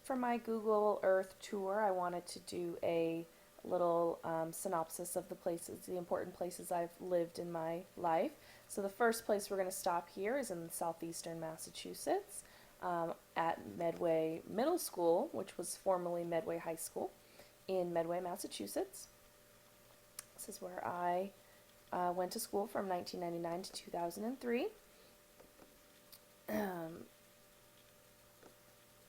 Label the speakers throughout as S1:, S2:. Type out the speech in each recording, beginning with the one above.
S1: for my Google Earth tour, I wanted to do a little synopsis of the places, the important places I've lived in my life. So the first place we're going to stop here is in southeastern Massachusetts at Medway Middle School, which was formerly Medway High School in Medway, Massachusetts. This is where I went to school from 1999 to 2003.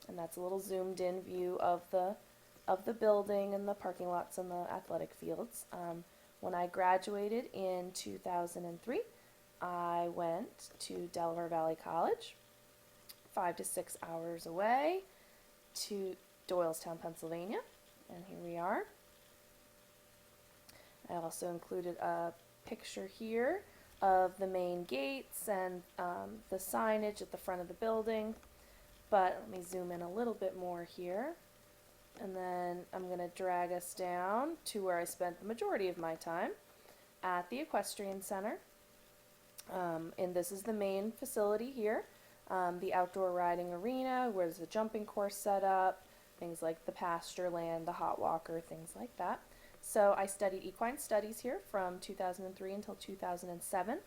S1: And that's a little zoomed in view of the building and the parking lots and the athletic fields. When I graduated in 2003, I went to Delaware Valley College, 5 to 6 hours away, to Doylestown, Pennsylvania, and here we are. I also included a picture here of the main gates and the signage at the front of the building. But let me zoom in a little bit more here. And then I'm going to drag us down to where I spent the majority of my time at the Equestrian Center. And this is the main facility here, the outdoor riding arena, where there's a jumping course set up, things like the pasture land, the hot walker, things like that. So I studied equine studies here from 2003 until 2007.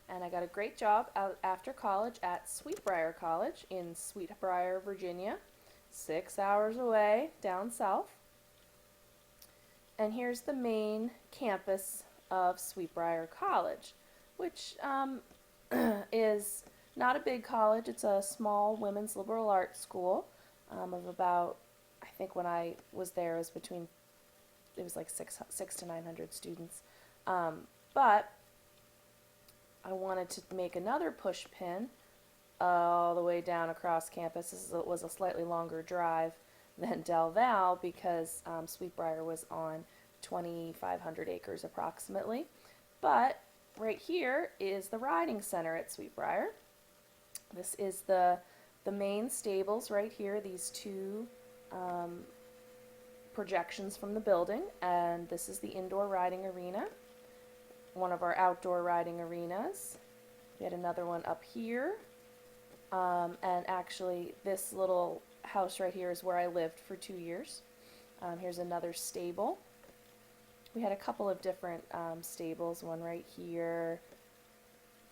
S1: And I got a great job out after college at Sweetbriar College in Sweetbriar, Virginia, 6 hours away down south. And here's the main campus of Sweetbriar College, which is not a big college. It's a small women's liberal arts school of about, I think when I was there, it was like six to 900 students. But I wanted to make another push pin all the way down across campus. This was a slightly longer drive than Del Val because Sweetbriar was on 2,500 acres approximately. But right here is the riding center at Sweetbriar. This is the main stables right here, these two projections from the building, and this is the indoor riding arena, one of our outdoor riding arenas. We had another one up here, and actually this little house right here is where I lived for 2 years. Here's another stable. We had a couple of different stables, one right here,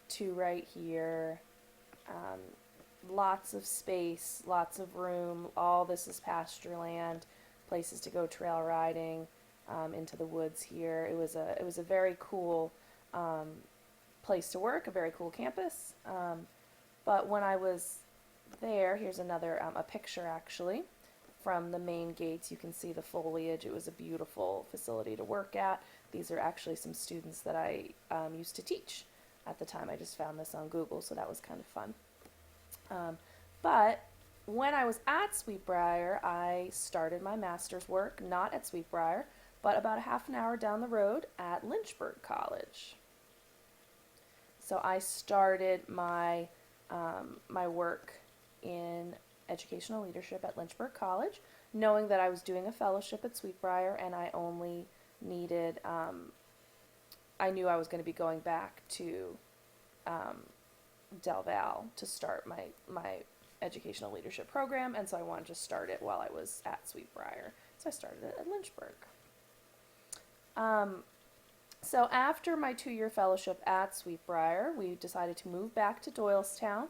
S1: two right here. Lots of space, lots of room. All this is pasture land, places to go trail riding into the woods here. It was a very cool place to work, a very cool campus. But when I was there, here's another a picture actually from the main gates. You can see the foliage. It was a beautiful facility to work at. These are actually some students that I used to teach at the time. I just found this on Google, so that was kind of fun. But when I was at Sweetbriar, I started my master's work, not at Sweetbriar, but about a half an hour down the road at Lynchburg College. So I started my my work in educational leadership at Lynchburg College, knowing that I was doing a fellowship at Sweetbriar, and I only needed, I knew I was going to be going back to Del Val to start my educational leadership program, and so I wanted to start it while I was at Sweetbriar. So I started it at Lynchburg. So after my 2-year fellowship at Sweetbriar, we decided to move back to Doylestown,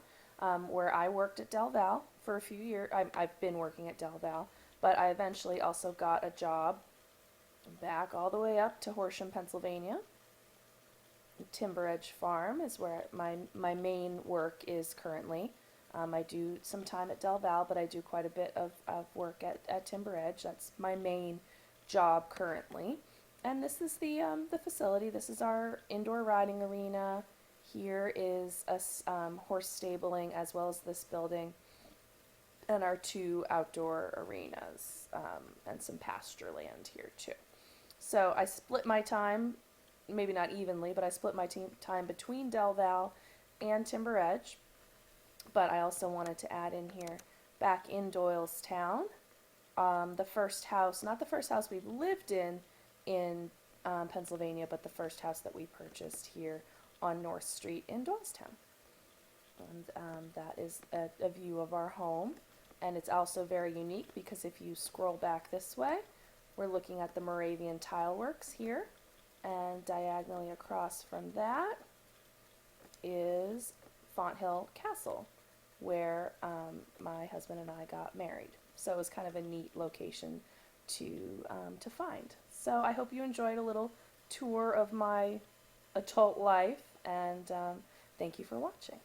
S1: where I worked at Del Val for a few years. I've been working at Del Val, but I eventually also got a job back all the way up to Horsham, Pennsylvania. Timber Edge Farm is where my main work is currently. I do some time at Del Val, but I do quite a bit of work at Timber Edge. That's my main job currently. And this is the facility. This is our indoor riding arena. Here is a horse stabling as well as this building, and our two outdoor arenas and some pasture land here too. So I split my time, maybe not evenly, but I split my time between Del Val and Timber Edge. But I also wanted to add in here, back in Doylestown, the first house, not the first house we've lived in Pennsylvania, but the first house that we purchased here on North Street in Doylestown. And that is a view of our home. And it's also very unique because if you scroll back this way, we're looking at the Moravian Tileworks here, and diagonally across from that is Fonthill Castle, where my husband and I got married. So it was kind of a neat location to find. So I hope you enjoyed a little tour of my adult life, and thank you for watching.